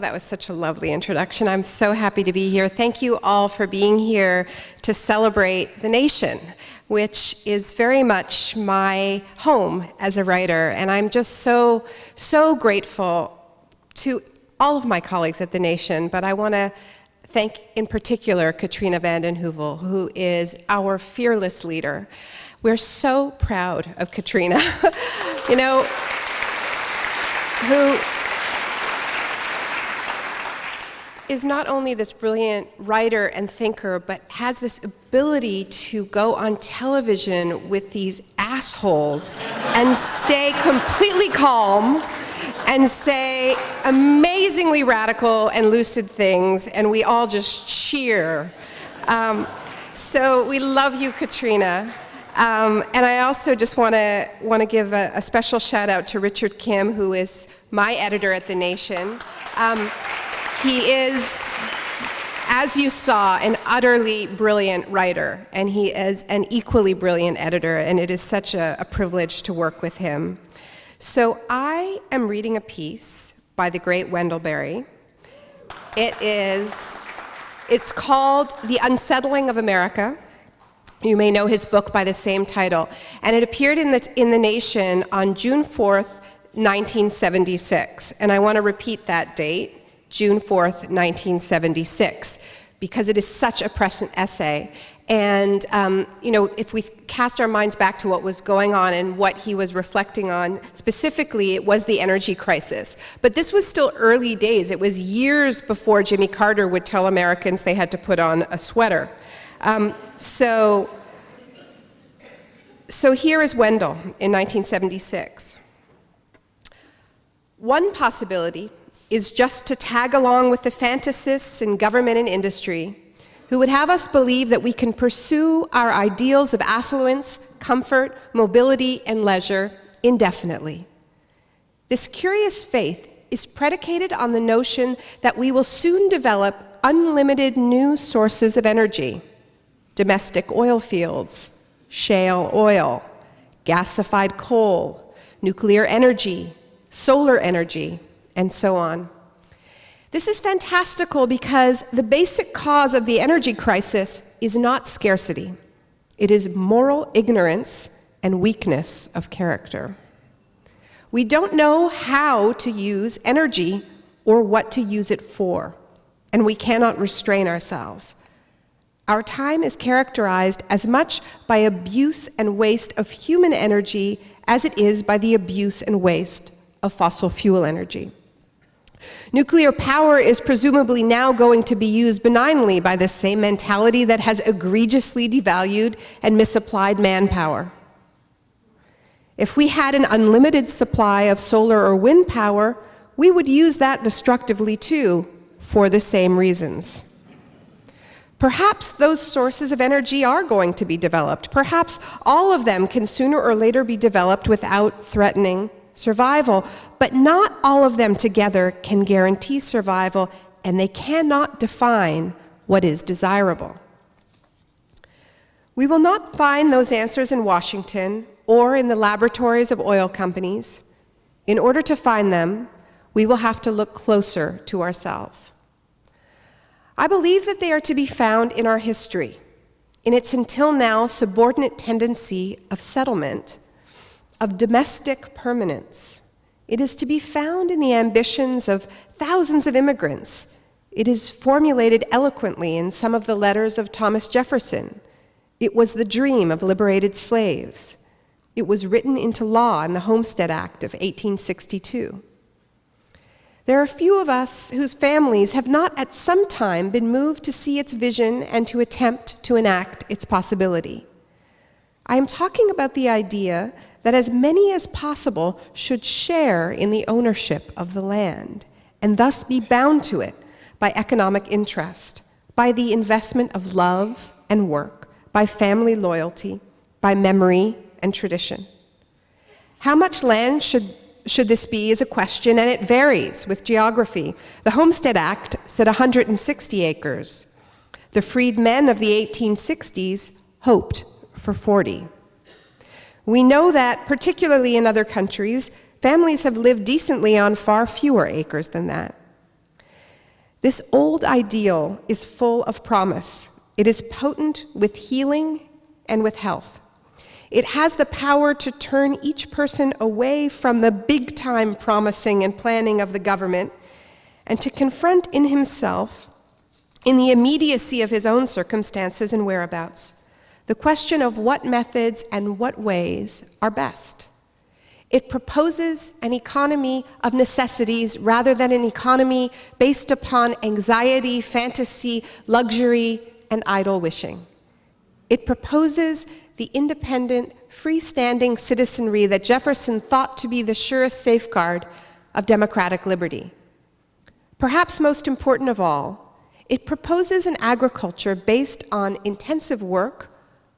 that was such a lovely introduction. I'm so happy to be here. Thank you all for being here to celebrate the nation, which is very much my home as a writer. And I'm just so grateful to all of my colleagues at the nation, but I want to thank in particular Katrina vanden Heuvel, who is our fearless leader. We're so proud of Katrina, you know, who is not only this brilliant writer and thinker, but has this ability to go on television with these assholes and stay completely calm and say amazingly radical and lucid things, and we all just cheer. So we love you, Katrina. And I also just want to give a special shout out to Richard Kim, who is my editor at The Nation. He is, as you saw, an utterly brilliant writer, and he is an equally brilliant editor, and it is such a privilege to work with him. So I am reading a piece by the great Wendell Berry. It's called The Unsettling of America. You may know his book by the same title, and it appeared in the Nation on June 4th, 1976, and I want to repeat that date. June 4th, 1976, because it is such a prescient essay. And, you know, if we cast our minds back to what was going on and what he was reflecting on, specifically, it was the energy crisis. But this was still early days. It was years before Jimmy Carter would tell Americans they had to put on a sweater. So here is Wendell in 1976. One possibility is just to tag along with the fantasists in government and industry who would have us believe that we can pursue our ideals of affluence, comfort, mobility, and leisure indefinitely. This curious faith is predicated on the notion that we will soon develop unlimited new sources of energy: domestic oil fields, shale oil, gasified coal, nuclear energy, solar energy, and so on. This is fantastical because the basic cause of the energy crisis is not scarcity. It is moral ignorance and weakness of character. We don't know how to use energy or what to use it for, and we cannot restrain ourselves. Our time is characterized as much by abuse and waste of human energy as it is by the abuse and waste of fossil fuel energy. Nuclear power is presumably now going to be used benignly by the same mentality that has egregiously devalued and misapplied manpower. If we had an unlimited supply of solar or wind power, we would use that destructively too, for the same reasons. Perhaps those sources of energy are going to be developed. Perhaps all of them can sooner or later be developed without threatening survival, but not all of them together can guarantee survival, and they cannot define what is desirable. We will not find those answers in Washington or in the laboratories of oil companies. In order to find them, we will have to look closer to ourselves. I believe that they are to be found in our history, in its until now subordinate tendency of settlement, of domestic permanence. It is to be found in the ambitions of thousands of immigrants. It is formulated eloquently in some of the letters of Thomas Jefferson. It was the dream of liberated slaves. It was written into law in the Homestead Act of 1862. There are few of us whose families have not at some time been moved to see its vision and to attempt to enact its possibility. I am talking about the idea that as many as possible should share in the ownership of the land, and thus be bound to it by economic interest, by the investment of love and work, by family loyalty, by memory and tradition. How much land should this be is a question, and it varies with geography. The Homestead Act said 160 acres. The freedmen of the 1860s hoped for 40. We know that, particularly in other countries, families have lived decently on far fewer acres than that. This old ideal is full of promise. It is potent with healing and with health. It has the power to turn each person away from the big-time promising and planning of the government and to confront in himself, in the immediacy of his own circumstances and whereabouts, the question of what methods and what ways are best. It proposes an economy of necessities rather than an economy based upon anxiety, fantasy, luxury, and idle wishing. It proposes the independent, freestanding citizenry that Jefferson thought to be the surest safeguard of democratic liberty. Perhaps most important of all, it proposes an agriculture based on intensive work,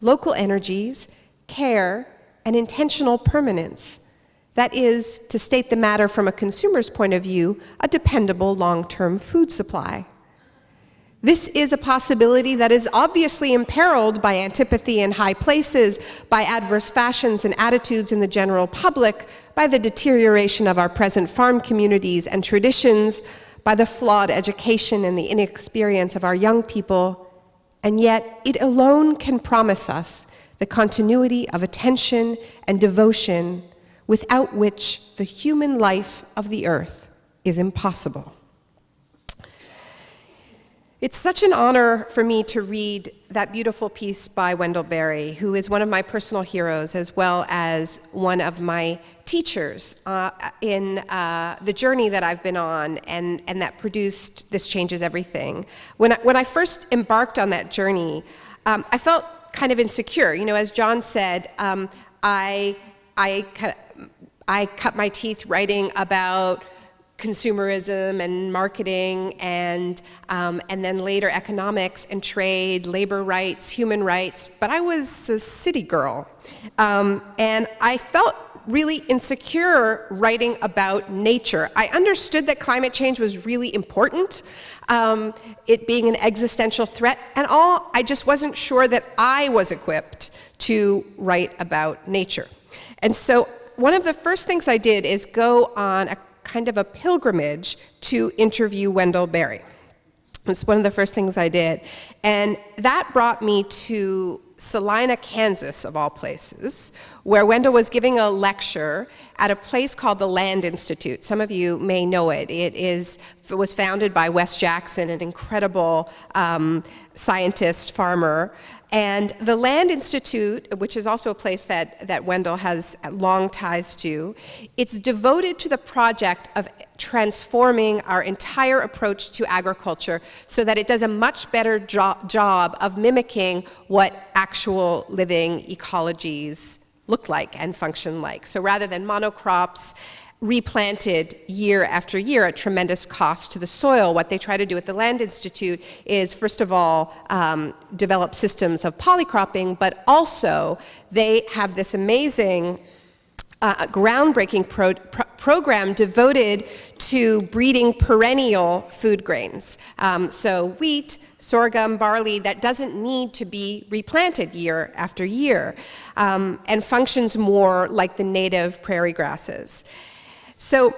local energies, care, and intentional permanence. That is, to state the matter from a consumer's point of view, a dependable long-term food supply. This is a possibility that is obviously imperiled by antipathy in high places, by adverse fashions and attitudes in the general public, by the deterioration of our present farm communities and traditions, by the flawed education and the inexperience of our young people, and yet it alone can promise us the continuity of attention and devotion without which the human life of the earth is impossible. It's such an honor for me to read that beautiful piece by Wendell Berry, who is one of my personal heroes as well as one of my teachers in the journey that I've been on and that produced This Changes Everything. When I first embarked on that journey, I felt kind of insecure. You know, as John said, I cut my teeth writing about consumerism and marketing and then later economics and trade, labor rights, human rights, but I was a city girl. And I felt really insecure writing about nature. I understood that climate change was really important, it being an existential threat and all. I just wasn't sure that I was equipped to write about nature. And so one of the first things I did is go on a kind of a pilgrimage to interview Wendell Berry. It's one of the first things I did. And that brought me to Salina, Kansas, of all places, where Wendell was giving a lecture at a place called the Land Institute. Some of you may know it. It was founded by Wes Jackson, an incredible scientist, farmer. And the Land Institute, which is also a place that Wendell has long ties to, it's devoted to the project of transforming our entire approach to agriculture so that it does a much better job of mimicking what actual living ecologies look like and function like. So rather than monocrops replanted year after year at tremendous cost to the soil, what they try to do at the Land Institute is, first of all, develop systems of polycropping, but also they have this amazing groundbreaking program devoted to breeding perennial food grains. So wheat, sorghum, barley, that doesn't need to be replanted year after year, and functions more like the native prairie grasses. So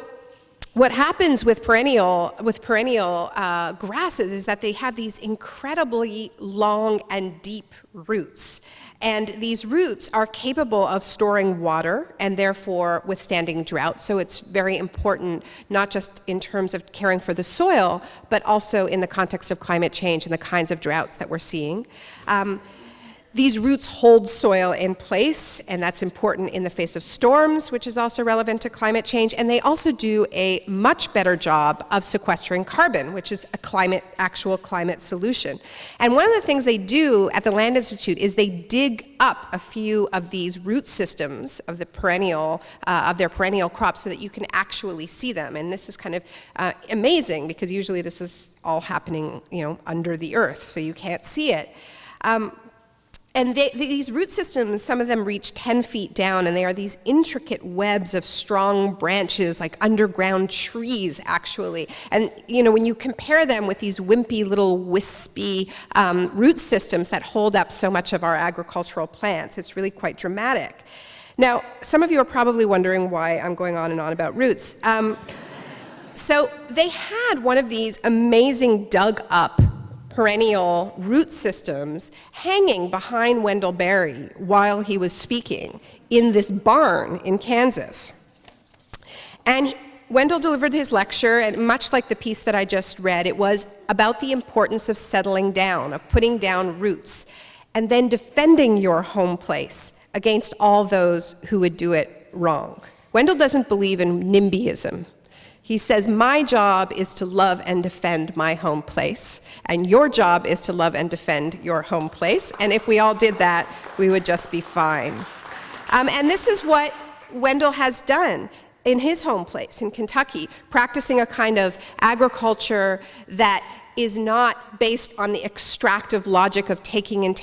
what happens with perennial grasses is that they have these incredibly long and deep roots. And these roots are capable of storing water and therefore withstanding drought. So it's very important, not just in terms of caring for the soil, but also in the context of climate change and the kinds of droughts that we're seeing. These roots hold soil in place, and that's important in the face of storms, which is also relevant to climate change. And they also do a much better job of sequestering carbon, which is a actual climate solution. And one of the things they do at the Land Institute is they dig up a few of these root systems of their perennial crops so that you can actually see them. And this is kind of amazing because usually this is all happening, under the earth, so you can't see it. And these root systems, some of them reach 10 feet down, and they are these intricate webs of strong branches, like underground trees, actually. And when you compare them with these wimpy little wispy root systems that hold up so much of our agricultural plants, it's really quite dramatic. Now, some of you are probably wondering why I'm going on and on about roots. So they had one of these amazing dug up perennial root systems hanging behind Wendell Berry while he was speaking in this barn in Kansas. And Wendell delivered his lecture, and much like the piece that I just read, it was about the importance of settling down, of putting down roots, and then defending your home place against all those who would do it wrong. Wendell doesn't believe in NIMBYism. He says, my job is to love and defend my home place, and your job is to love and defend your home place, and if we all did that, we would just be fine. And this is what Wendell has done in his home place in Kentucky, practicing a kind of agriculture that is not based on the extractive logic of taking and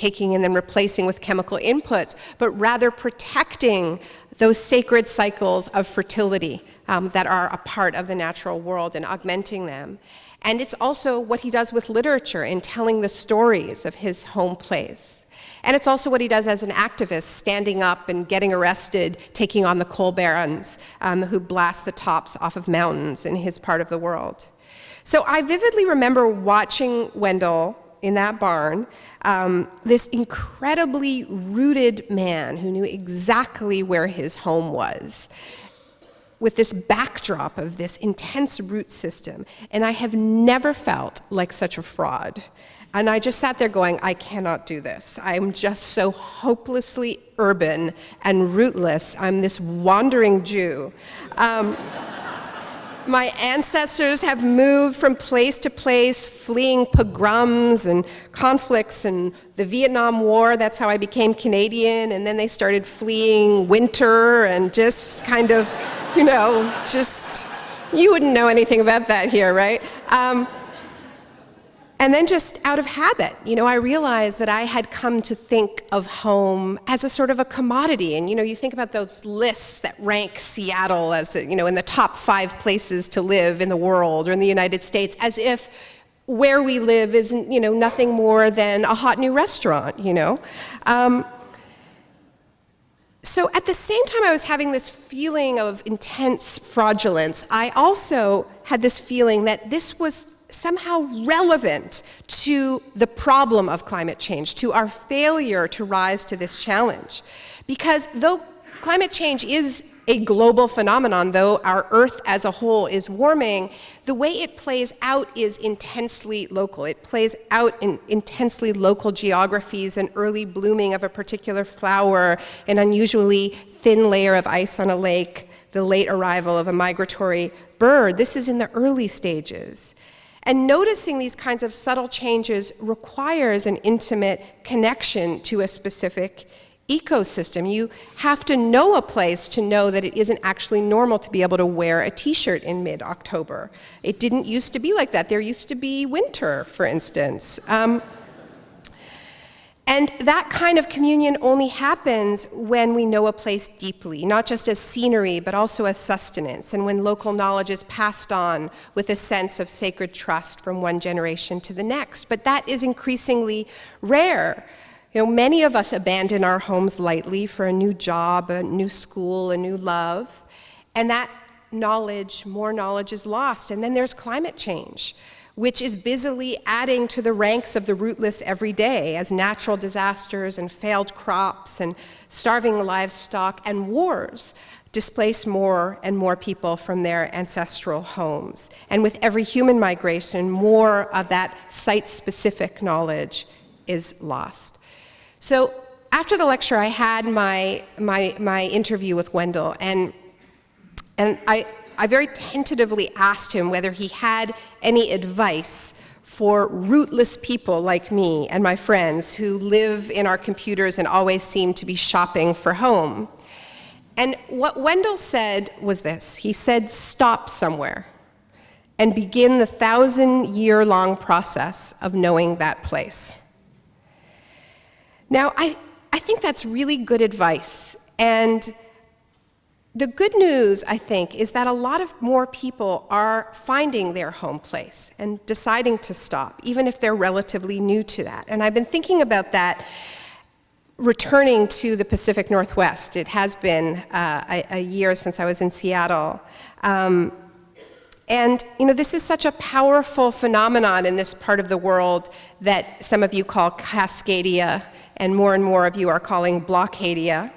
then replacing with chemical inputs, but rather protecting those sacred cycles of fertility that are a part of the natural world and augmenting them. And it's also what he does with literature in telling the stories of his home place. And it's also what he does as an activist, standing up and getting arrested, taking on the coal barons who blast the tops off of mountains in his part of the world. So I vividly remember watching Wendell in that barn, this incredibly rooted man who knew exactly where his home was, with this backdrop of this intense root system. And I have never felt like such a fraud. And I just sat there going, I cannot do this. I'm just so hopelessly urban and rootless. I'm this wandering Jew. My ancestors have moved from place to place, fleeing pogroms and conflicts and the Vietnam War. That's how I became Canadian. And then they started fleeing winter and just kind of, you wouldn't know anything about that here, right? And then just out of habit, I realized that I had come to think of home as a sort of a commodity. And, you think about those lists that rank Seattle as in the top 5 places to live in the world or in the United States, as if where we live is, nothing more than a hot new restaurant, So at the same time I was having this feeling of intense fraudulence, I also had this feeling that this was somehow relevant to the problem of climate change, to our failure to rise to this challenge. Because though climate change is a global phenomenon, though our Earth as a whole is warming, the way it plays out is intensely local. It plays out in intensely local geographies, an early blooming of a particular flower, an unusually thin layer of ice on a lake, the late arrival of a migratory bird. This is in the early stages. And noticing these kinds of subtle changes requires an intimate connection to a specific ecosystem. You have to know a place to know that it isn't actually normal to be able to wear a t-shirt in mid-October. It didn't used to be like that. There used to be winter, for instance. And that kind of communion only happens when we know a place deeply, not just as scenery, but also as sustenance, and when local knowledge is passed on with a sense of sacred trust from one generation to the next. But that is increasingly rare. Many of us abandon our homes lightly for a new job, a new school, a new love, and that more knowledge is lost. And then there's climate change, which is busily adding to the ranks of the rootless every day as natural disasters and failed crops and starving livestock and wars displace more and more people from their ancestral homes. And with every human migration, more of that site-specific knowledge is lost. So after the lecture, I had my interview with Wendell, and I very tentatively asked him whether he had any advice for rootless people like me and my friends who live in our computers and always seem to be shopping for home. And what Wendell said was this. He said, stop somewhere and begin the 1,000-year-long process of knowing that place. Now, I think that's really good advice. And the good news, I think, is that a lot of more people are finding their home place and deciding to stop, even if they're relatively new to that. And I've been thinking about that returning to the Pacific Northwest. It has been a year since I was in Seattle. And this is such a powerful phenomenon in this part of the world that some of you call Cascadia, and more of you are calling Blockadia.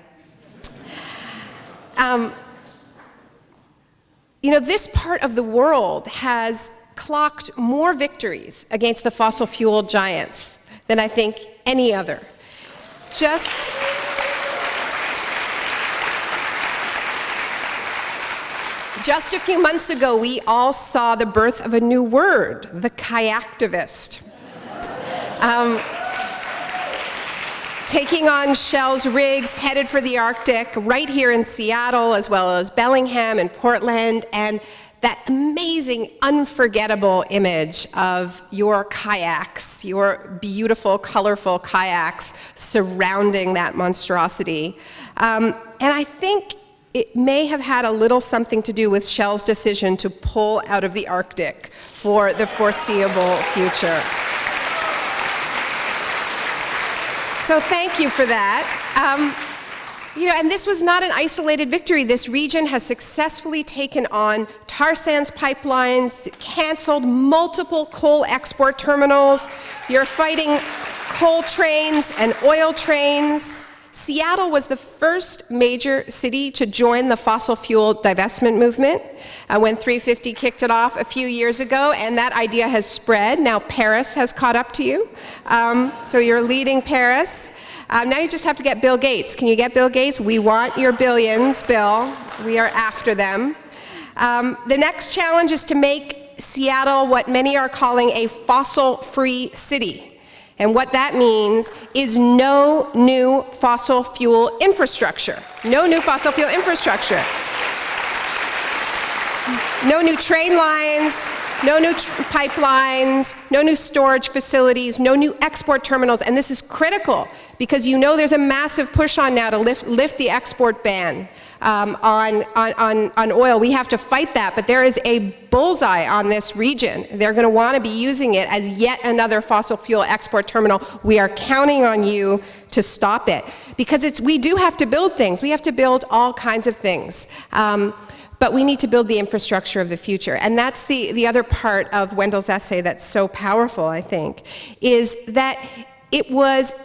This part of the world has clocked more victories against the fossil fuel giants than I think any other. Just a few months ago, we all saw the birth of a new word, the kayaktivist. Taking on Shell's rigs, headed for the Arctic, right here in Seattle, as well as Bellingham and Portland, and that amazing, unforgettable image of your kayaks, your beautiful, colorful kayaks surrounding that monstrosity. And I think it may have had a little something to do with Shell's decision to pull out of the Arctic for the foreseeable future. So thank you for that. And this was not an isolated victory. This region has successfully taken on tar sands pipelines, canceled multiple coal export terminals. You're fighting coal trains and oil trains. Seattle was the first major city to join the fossil fuel divestment movement when 350 kicked it off a few years ago, and that idea has spread. Now Paris has caught up to you. So you're leading Paris. Now you just have to get Bill Gates. Can you get Bill Gates? We want your billions, Bill. We are after them. The next challenge is to make Seattle what many are calling a fossil-free city. And what that means is no new fossil fuel infrastructure. No new fossil fuel infrastructure. No new train lines, no new pipelines, no new storage facilities, no new export terminals. And this is critical because there's a massive push on now to lift the export ban on oil. We have to fight that, but there is a bullseye on this region. They're going to want to be using it as yet another fossil fuel export terminal. We are counting on you to stop it because we do have to build things. We have to build all kinds of things. But we need to build the infrastructure of the future. And that's the other part of Wendell's essay that's so powerful, I think, is that it was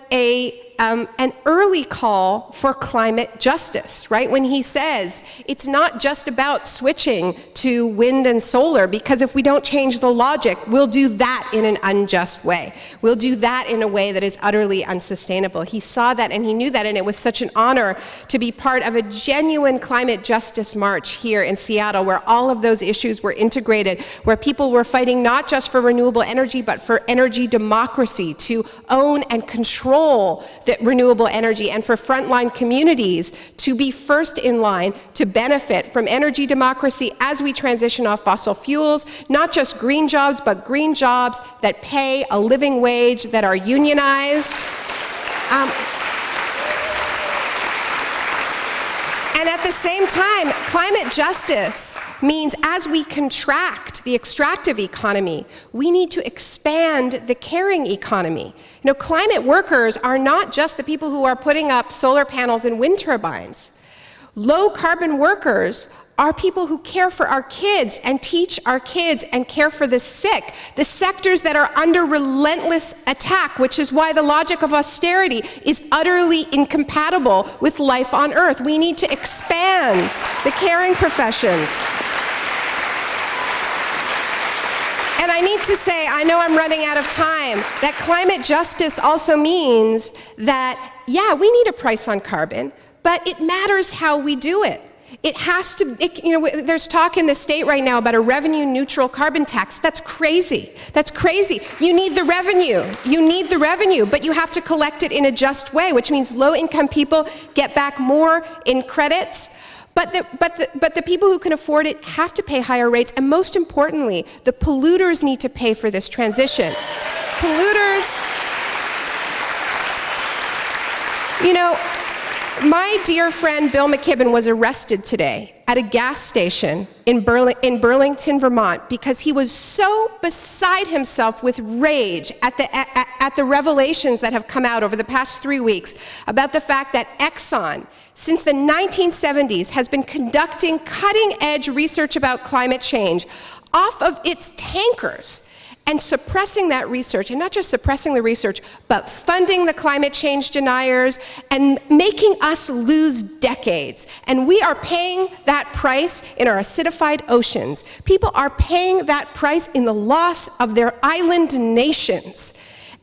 an early call for climate justice, right? When he says it's not just about switching to wind and solar, because if we don't change the logic, we'll do that in an unjust way. We'll do that in a way that is utterly unsustainable. He saw that and he knew that, and it was such an honor to be part of a genuine climate justice march here in Seattle, where all of those issues were integrated, where people were fighting not just for renewable energy, but for energy democracy, to own and control the renewable energy, and for frontline communities to be first in line to benefit from energy democracy as we transition off fossil fuels, not just green jobs, but green jobs that pay a living wage, that are unionized. And at the same time, climate justice means as we contract the extractive economy, we need to expand the caring economy. Climate workers are not just the people who are putting up solar panels and wind turbines. Low carbon workers are people who care for our kids and teach our kids and care for the sick, the sectors that are under relentless attack, which is why the logic of austerity is utterly incompatible with life on Earth. We need to expand the caring professions. And I need to say, I know I'm running out of time, that climate justice also means that, yeah, we need a price on carbon, but it matters how we do it. It has to, there's talk in the state right now about a revenue neutral carbon tax. That's crazy. That's crazy. You need the revenue. You need the revenue, but you have to collect it in a just way, which means low income people get back more in credits. But the people who can afford it have to pay higher rates, and most importantly, the polluters need to pay for this transition. Polluters, my dear friend Bill McKibben was arrested today at a gas station in Burlington, Vermont, because he was so beside himself with rage at the revelations that have come out over the past 3 weeks about the fact that Exxon, since the 1970s, has been conducting cutting-edge research about climate change off of its tankers and suppressing that research, and not just suppressing the research, but funding the climate change deniers and making us lose decades. And we are paying that price in our acidified oceans. People are paying that price in the loss of their island nations.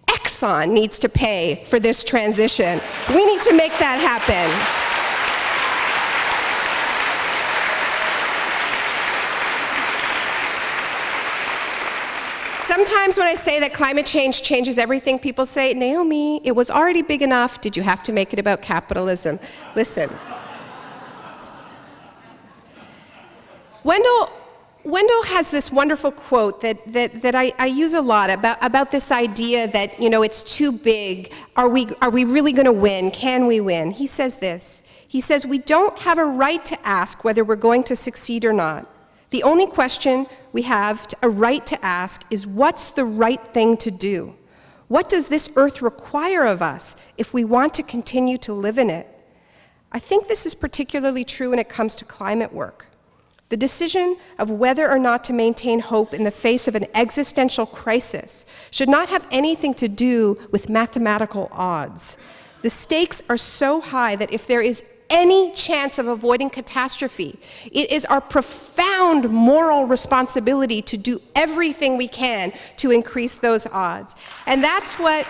Exxon needs to pay for this transition. We need to make that happen. Sometimes when I say that climate change changes everything, people say, Naomi, it was already big enough. Did you have to make it about capitalism? Listen. Wendell has this wonderful quote that I use a lot about this idea that, you know, it's too big. Are we really going to win? Can we win? He says this. He says, we don't have a right to ask whether we're going to succeed or not. The only question we have a right to ask is, what's the right thing to do? What does this earth require of us if we want to continue to live in it? I think this is particularly true when it comes to climate work. The decision of whether or not to maintain hope in the face of an existential crisis should not have anything to do with mathematical odds. The stakes are so high that if there is any chance of avoiding catastrophe, it is our profound moral responsibility to do everything we can to increase those odds. And that's what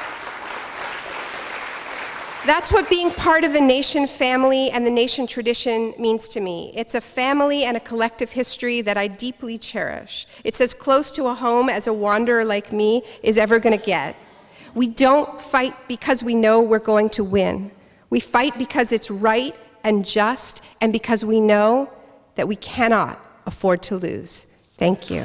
being part of the nation family and the nation tradition means to me. It's a family and a collective history that I deeply cherish. It's as close to a home as a wanderer like me is ever going to get. We don't fight because we know we're going to win. We fight because it's right and just, and because we know that we cannot afford to lose. Thank you.